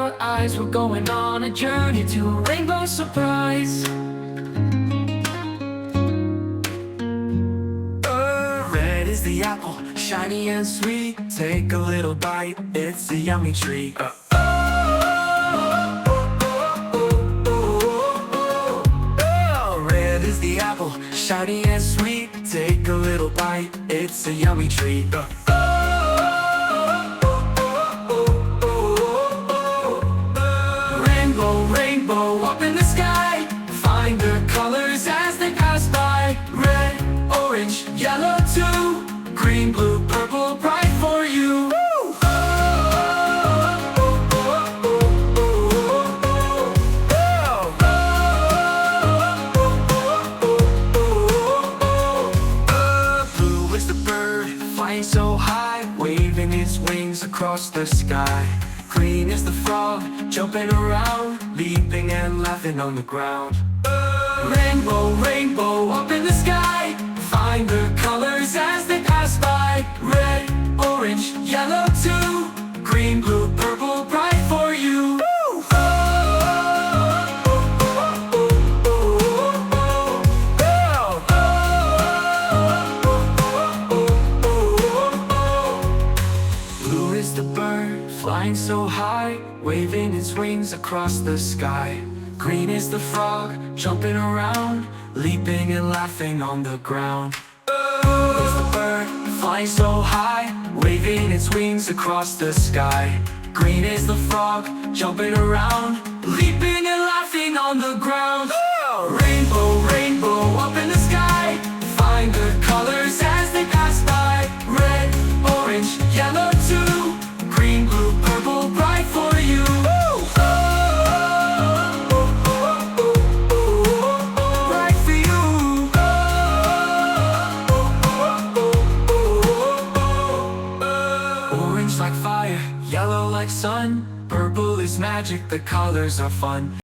our eyes. We're going on a journey to a rainbow surprise. Red is the apple, shiny and sweet. Take a little bite, it's a yummy treat. Red is the apple, shiny and sweet. Take a little bite, it's a yummy treat. Rainbow, rainbow up in the sky. Find the colors as they pass by. Red, orange, yellow too. Green, blue, purple, bright for you. Blue is the bird, flying so high, waving its wings across the sky. Green is the frog, jumping around, leaping and laughing on the ground. Rainbow, rainbow up in the sky. Find the colors as they pass by. Red, orange, yellow too. Green, blue, purple, bright for you. Blue is the bird, flying so high, waving its wings across the sky. Green is the frog, jumping around, leaping and laughing on the ground. Blue is the bird, flying so high, waving its wings across the sky. Green is the frog, jumping around, leaping and laughing on the ground. Rainbow, rainbow up in the sky. Find the colors as they pass by. Red, orange, yellow too. Green, blue, purple, bright for you. Bright for you. Orange like fire, yellow like sun. Purple is magic, the colors are fun.